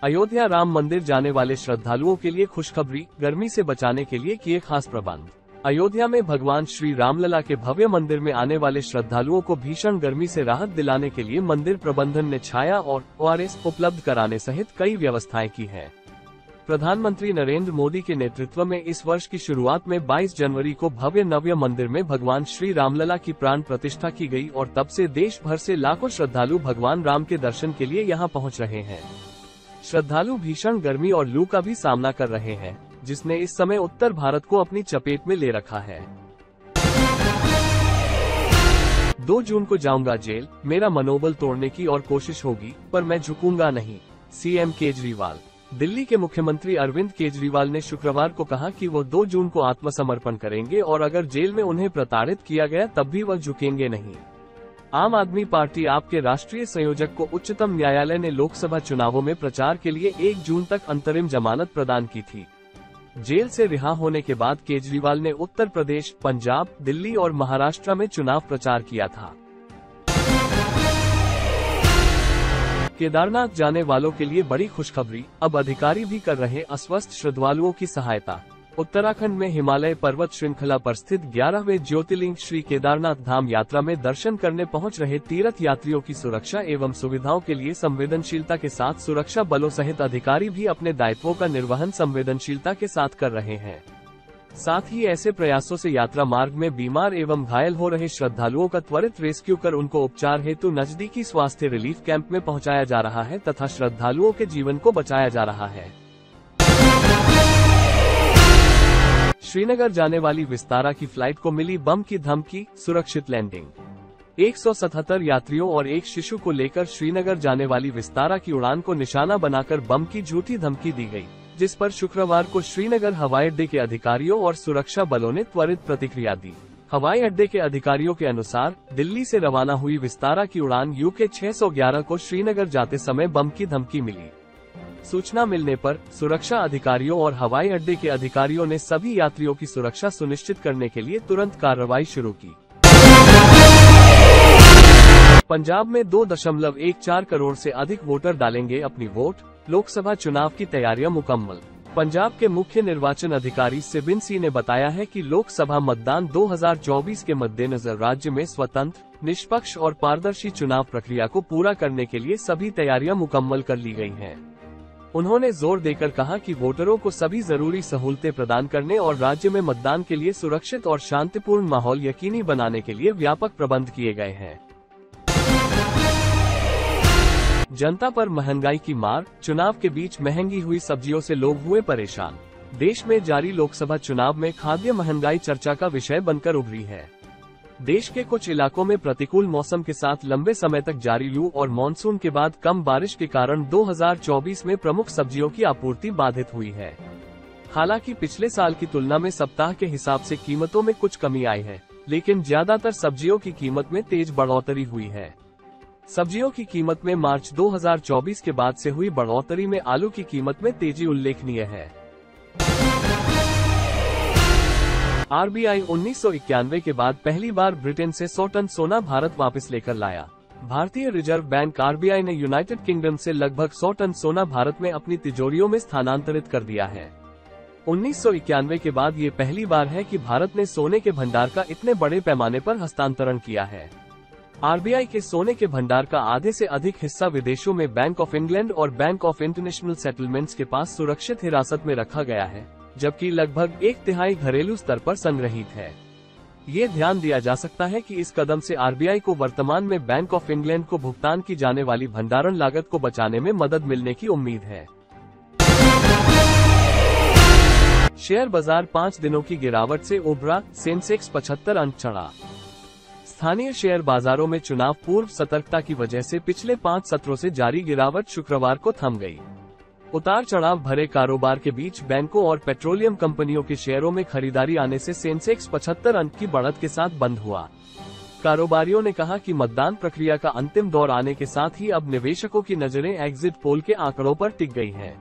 अयोध्या राम मंदिर जाने वाले श्रद्धालुओं के लिए खुशखबरी, गर्मी से बचाने के लिए किए खास प्रबंध। अयोध्या में भगवान श्री रामलला के भव्य मंदिर में आने वाले श्रद्धालुओं को भीषण गर्मी से राहत दिलाने के लिए मंदिर प्रबंधन ने छाया और ORS उपलब्ध कराने सहित कई व्यवस्थाएं की हैं। प्रधानमंत्री नरेंद्र मोदी के नेतृत्व में इस वर्ष की शुरुआत में 22 जनवरी को भव्य नव्य मंदिर में भगवान श्री रामलला की प्राण प्रतिष्ठा की गई और तब से देश भर से लाखों श्रद्धालु भगवान राम के दर्शन के लिए यहां पहुंच रहे हैं। श्रद्धालु भीषण गर्मी और लू का भी सामना कर रहे हैं, जिसने इस समय उत्तर भारत को अपनी चपेट में ले रखा है। 2 जून को जाऊंगा जेल, मेरा मनोबल तोड़ने की और कोशिश होगी, पर मैं झुकूंगा नहीं, सीएम केजरीवाल। दिल्ली के मुख्यमंत्री अरविंद केजरीवाल ने शुक्रवार को कहा कि वो 2 जून को आत्मसमर्पण करेंगे और अगर जेल में उन्हें प्रताड़ित किया गया तब भी वह झुकेंगे नहीं। आम आदमी पार्टी आप के राष्ट्रीय संयोजक को उच्चतम न्यायालय ने लोकसभा चुनावों में प्रचार के लिए 1 जून तक अंतरिम जमानत प्रदान की थी। जेल से रिहा होने के बाद केजरीवाल ने उत्तर प्रदेश, पंजाब, दिल्ली और महाराष्ट्र में चुनाव प्रचार किया था। केदारनाथ जाने वालों के लिए बड़ी खुशखबरी, अब अधिकारी भी कर रहे अस्वस्थ श्रद्धालुओं की सहायता। उत्तराखंड में हिमालय पर्वत श्रृंखला पर स्थित 11वें ज्योतिर्लिंग श्री केदारनाथ धाम यात्रा में दर्शन करने पहुंच रहे तीर्थ यात्रियों की सुरक्षा एवं सुविधाओं के लिए संवेदनशीलता के साथ सुरक्षा बलों सहित अधिकारी भी अपने दायित्वों का निर्वहन संवेदनशीलता के साथ कर रहे हैं। साथ ही ऐसे प्रयासों से यात्रा मार्ग में बीमार एवं घायल हो रहे श्रद्धालुओं का त्वरित रेस्क्यू कर उनको उपचार हेतु नजदीकी स्वास्थ्य रिलीफ कैंप में पहुंचाया जा रहा है तथा श्रद्धालुओं के जीवन को बचाया जा रहा है। श्रीनगर जाने वाली विस्तारा की फ्लाइट को मिली बम की धमकी, सुरक्षित लैंडिंग। 177 यात्रियों और एक शिशु को लेकर श्रीनगर जाने वाली विस्तारा की उड़ान को निशाना बनाकर बम की झूठी धमकी दी गई, जिस पर शुक्रवार को श्रीनगर हवाई अड्डे के अधिकारियों और सुरक्षा बलों ने त्वरित प्रतिक्रिया दी। हवाई अड्डे के अधिकारियों के अनुसार दिल्ली से रवाना हुई विस्तारा की उड़ान UK 611 को श्रीनगर जाते समय बम की धमकी मिली। सूचना मिलने पर सुरक्षा अधिकारियों और हवाई अड्डे के अधिकारियों ने सभी यात्रियों की सुरक्षा सुनिश्चित करने के लिए तुरंत कार्रवाई शुरू की। पंजाब में 2.14 करोड़ से अधिक वोटर डालेंगे अपनी वोट, लोकसभा चुनाव की तैयारियां मुकम्मल। पंजाब के मुख्य निर्वाचन अधिकारी सिबिन सिंह ने बताया है कि लोकसभा मतदान 2024 के मद्देनजर राज्य में स्वतंत्र, निष्पक्ष और पारदर्शी चुनाव प्रक्रिया को पूरा करने के लिए सभी तैयारियां मुकम्मल कर ली गई हैं। उन्होंने जोर देकर कहा कि वोटरों को सभी जरूरी सहूलतें प्रदान करने और राज्य में मतदान के लिए सुरक्षित और शांतिपूर्ण माहौल यकीनी बनाने के लिए व्यापक प्रबंध किए गए हैं। जनता पर महंगाई की मार, चुनाव के बीच महंगी हुई सब्जियों से लोग हुए परेशान। देश में जारी लोकसभा चुनाव में खाद्य महंगाई चर्चा का विषय बनकर उभरी है। देश के कुछ इलाकों में प्रतिकूल मौसम के साथ लंबे समय तक जारी लू और मानसून के बाद कम बारिश के कारण 2024 में प्रमुख सब्जियों की आपूर्ति बाधित हुई है। हालांकि पिछले साल की तुलना में सप्ताह के हिसाब से कीमतों में कुछ कमी आई है, लेकिन ज्यादातर सब्जियों की कीमत में तेज बढ़ोतरी हुई है। सब्जियों की कीमत में मार्च 2024 के बाद से हुई बढ़ोतरी में आलू की कीमत में तेजी उल्लेखनीय है। RBI 1991 के बाद पहली बार ब्रिटेन से 100 टन सोना भारत वापस लेकर लाया। भारतीय रिजर्व बैंक RBI ने यूनाइटेड किंगडम से लगभग 100 टन सोना भारत में अपनी तिजोरियों में स्थानांतरित कर दिया है। 1991 के बाद ये पहली बार है कि भारत ने सोने के भंडार का इतने बड़े पैमाने पर हस्तांतरण किया है। RBI के सोने के भंडार का आधे से अधिक हिस्सा विदेशों में बैंक ऑफ इंग्लैंड और बैंक ऑफ इंटरनेशनल सेटलमेंट्स के पास सुरक्षित हिरासत में रखा गया है, जबकि लगभग 1/3 घरेलू स्तर पर संग्रहित है। ये ध्यान दिया जा सकता है कि इस कदम से RBI को वर्तमान में बैंक ऑफ इंग्लैंड को भुगतान की जाने वाली भंडारण लागत को बचाने में मदद मिलने की उम्मीद है। शेयर बाजार 5 दिनों की गिरावट से उभरा, सेंसेक्स 75 अंक चढ़ा। स्थानीय शेयर बाजारों में चुनाव पूर्व सतर्कता की वजह से पिछले 5 सत्रों से जारी गिरावट शुक्रवार को थम गई। उतार चढ़ाव भरे कारोबार के बीच बैंकों और पेट्रोलियम कंपनियों के शेयरों में खरीदारी आने से सेंसेक्स 75 अंक की बढ़त के साथ बंद हुआ। कारोबारियों ने कहा कि मतदान प्रक्रिया का अंतिम दौर आने के साथ ही अब निवेशकों की नजरें एग्जिट पोल के आंकड़ों पर टिक गई हैं।